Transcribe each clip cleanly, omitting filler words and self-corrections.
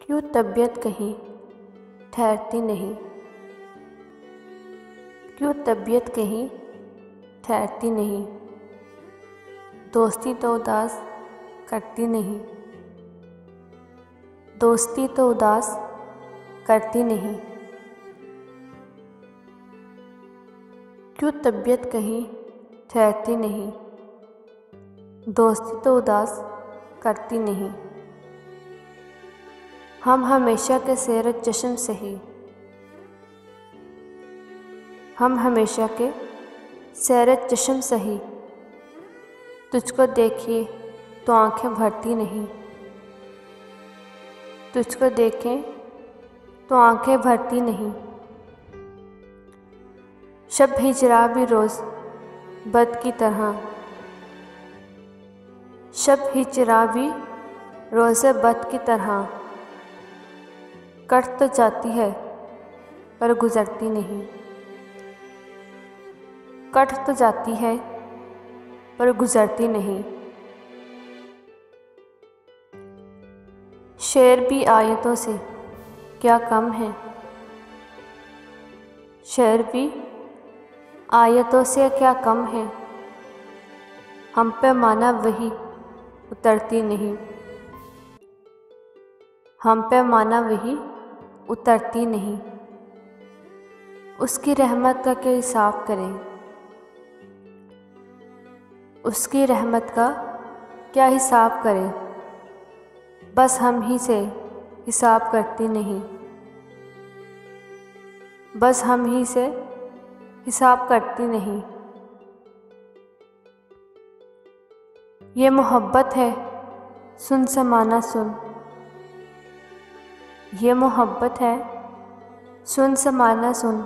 क्यों तबीयत कहीं ठहरती नहीं। क्यों तबीयत कहीं ठहरती नहीं। दोस्ती तो उदास करती नहीं। दोस्ती तो उदास करती नहीं। क्यों तबीयत कहीं ठहरती नहीं। दोस्ती तो उदास करती नहीं। हम हमेशा के सैर चश्म से ही। हम हमेशा के सैर चश्म से ही। तुझको देखिए तो आंखें भरती नहीं। तुझको देखें तो आंखें भरती नहीं। शब हिजरा भी रोज़ बद की तरह। शब हिजरा भी रोज़े बद की तरह। कट तो जाती है पर गुज़रती नहीं। कट तो जाती है पर गुज़रती नहीं। शेर भी आयतों से क्या कम है। शेर भी आयतों से क्या कम है। हम पे माना वही उतरती नहीं। हम पे माना वही उतरती नहीं। उसकी रहमत का क्या हिसाब करें। उसकी रहमत का क्या हिसाब करें। बस हम ही से हिसाब करती नहीं। बस हम ही से हिसाब करती नहीं। ये मोहब्बत है सुन समाना सुन। ये मोहब्बत है सुन समाना सुन।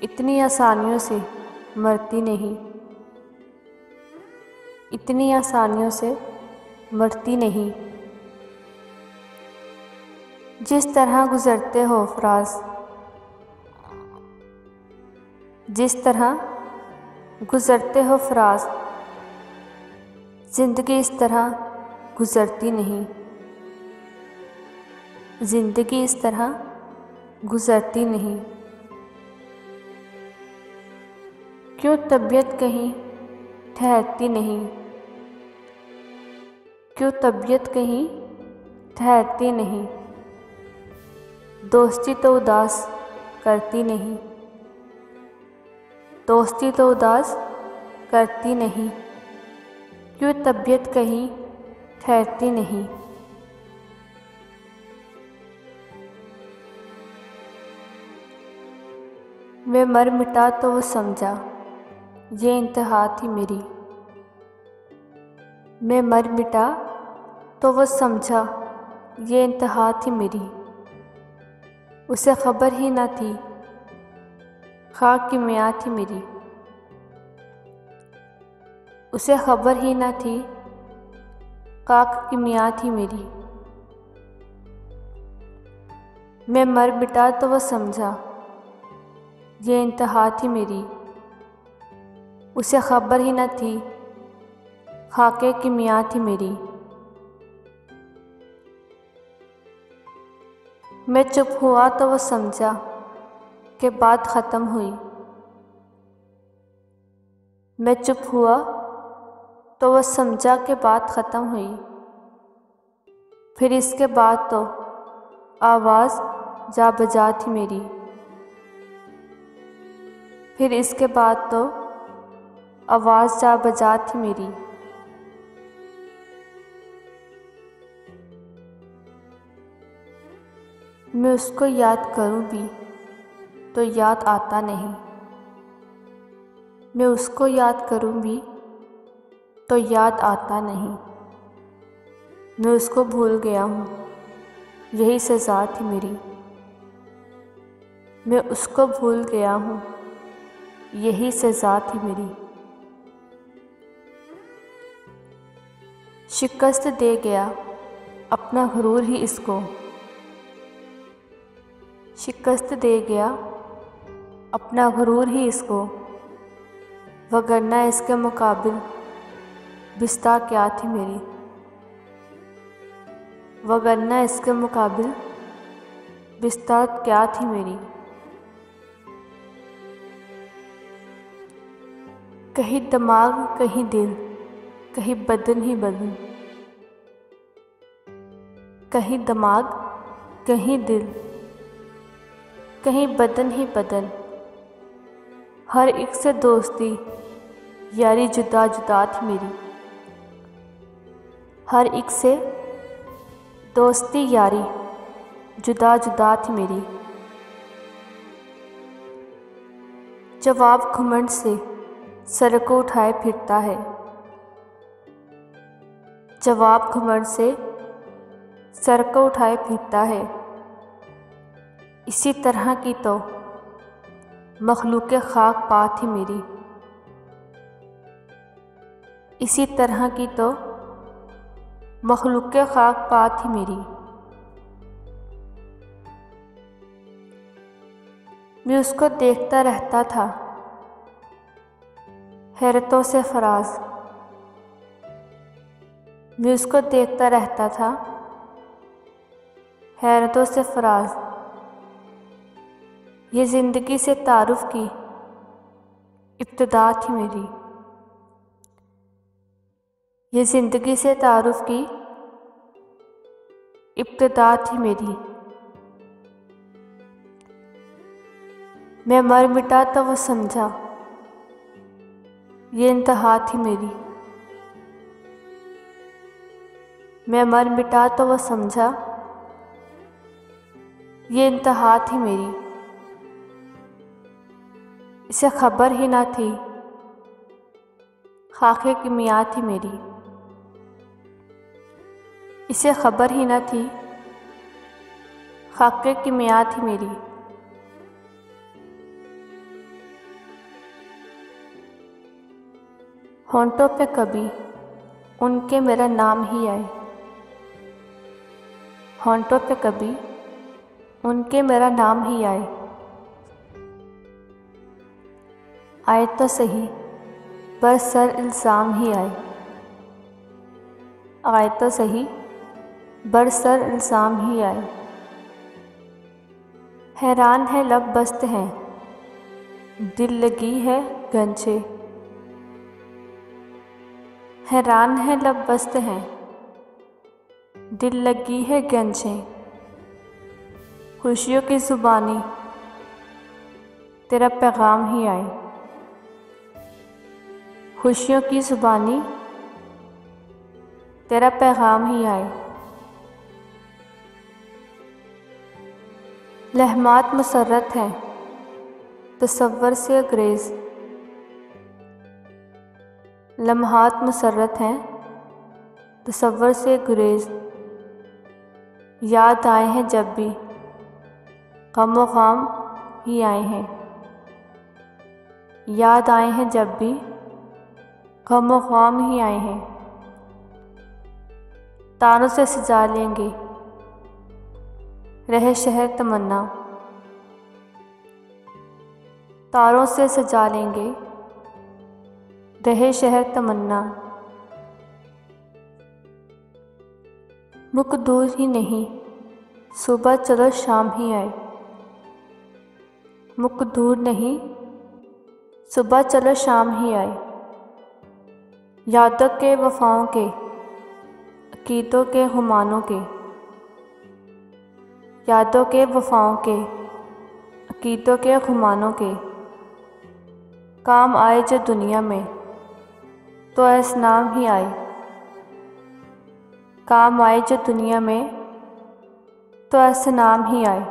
इतनी आसानियों से मरती नहीं। इतनी आसानियों से मरती नहीं। जिस तरह गुज़रते हो फराज। जिस तरह गुज़रते हो फराज। ज़िंदगी इस तरह गुज़रती नहीं। ज़िंदगी इस तरह गुज़रती नहीं। क्यों तबीयत कहीं ठहरती नहीं। क्यों तबीयत कहीं ठहरती नहीं। दोस्ती तो उदास करती नहीं। दोस्ती तो उदास करती नहीं। क्यों तबीयत कहीं ठहरती नहीं। मैं मर मिटा तो वो समझा ये इंतहा थी मेरी। मैं मर मिटा तो वो समझा ये इंतहा थी मेरी। उसे खबर ही ना थी खाक की मियाँ थी मेरी। उसे खबर ही ना थी खाक की मियाँ थी मेरी। मैं मर मिटा तो वो समझा ये इंतहा थी मेरी। उसे खबर ही न थी खाके की मियाँ थी मेरी। मैं चुप हुआ तो वो समझा कि बात ख़त्म हुई। मैं चुप हुआ तो वो समझा कि बात ख़त्म हुई। फिर इसके बाद तो आवाज़ जा बजा थी मेरी। फिर इसके बाद तो आवाज़ जा बजा थी मेरी। मैं उसको याद करूं भी तो याद आता नहीं। मैं उसको याद करूं भी तो याद आता नहीं। मैं उसको भूल गया हूँ यही सज़ा थी मेरी। मैं उसको भूल गया हूँ यही सज़ा थी मेरी। शिकस्त दे गया अपना गुरूर ही इसको। शिकस्त दे गया अपना गुरूर ही इसको। वगरना इसके मुकाबिल बिस्ता क्या थी मेरी। वगरना इसके मुकाबिल बिस्तारत क्या थी मेरी। कहीं दिमाग कहीं दिल, कहीं बदन ही बदन, कहीं दिमाग कहीं दिल, कहीं बदन ही बदन। हर एक से दोस्ती यारी जुदा जुदा थी मेरी। हर एक से दोस्ती यारी जुदा जुदा थी मेरी। जवाब घुमंड से सर को उठाए फिरता है। जवाब घुमंड से सर को उठाए फिरता है। इसी तरह की तो मखलूक़ खाक पा थी मेरी। इसी तरह की तो मखलूक़ खाक पा थी मेरी। मैं उसको देखता रहता था हैरतों से फराज। मैं उसको देखता रहता था हैरतों से फराज। ये ज़िंदगी से तारुफ़ की इब्तिदा थी मेरी। ये ज़िंदगी से तारुफ़ की इब्तिदा थी मेरी। मैं मर मिटा तो वो समझा ये इंतहा थी मेरी। मैं मर मिटा तो वो समझा ये इंतहा थी मेरी। इसे खबर ही ना थी खाके की मियाँ थी मेरी। इसे खबर ही ना थी खाके की मियाँ थी मेरी। होंठों पे कभी उनके मेरा नाम ही आए। होंठों पे कभी उनके मेरा नाम ही आए। आए तो सही पर सर इल्ज़ाम ही आए। आए तो सही बर सर इल्ज़ाम ही आए। हैरान है लब बस्त हैं दिल लगी है गंजे। हैरान है लब बस्त हैं दिल लगी है गंजे। खुशियों की ज़ुबानी तेरा पैगाम ही आए। खुशियों की ज़ुबानी तेरा पैगाम ही आए। लहमात मुसर्रत हैं तसव्वुर से गुरेज़। लम्हात मुसर्रत हैं तसव्वुर से गुरेज़। याद आए हैं जब भी गम ग़म ही आए हैं। याद आए हैं जब भी गम ग़म ही आए हैं। तारों से सजा लेंगे रहे शहर तमन्ना। तारों से सजा लेंगे रहे शहर तमन्ना। रुक दूर ही नहीं सुबह चलो शाम ही आए। मुक दूर नहीं सुबह चलो शाम ही आए। यादों के वफ़ाओं के अक़ीदों के गुमानों के। यादों के वफ़ाओं के अक़ीदों के गुमानों के। काम आए जो दुनिया में तो ऐस नाम ही आए। काम आए जो दुनिया में तो ऐसे नाम ही आए।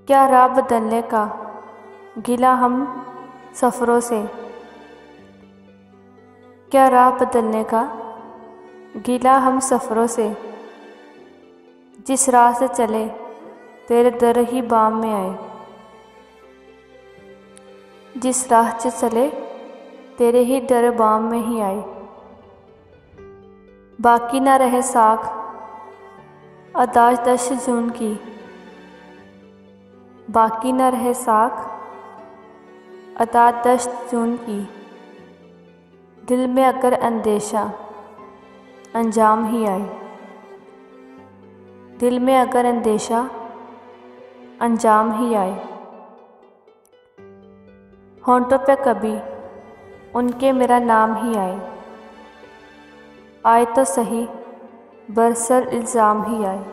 क्या राह बदलने का गिला हम सफ़रों से। क्या राह बदलने का गिला हम सफ़रों से। जिस राह से चले तेरे दर ही बाम में आए। जिस राह से चले तेरे ही दर बाम में ही आए। बाकी ना रहे साख अदाज दश जून की। बाकी न रहे साख अता दश्त जून की। दिल में अगर अंदेशा अंजाम ही आए। दिल में अगर अंदेशा अंजाम ही आए। होंठों पे कभी उनके मेरा नाम ही आए तो सही बरसर इल्ज़ाम ही आए।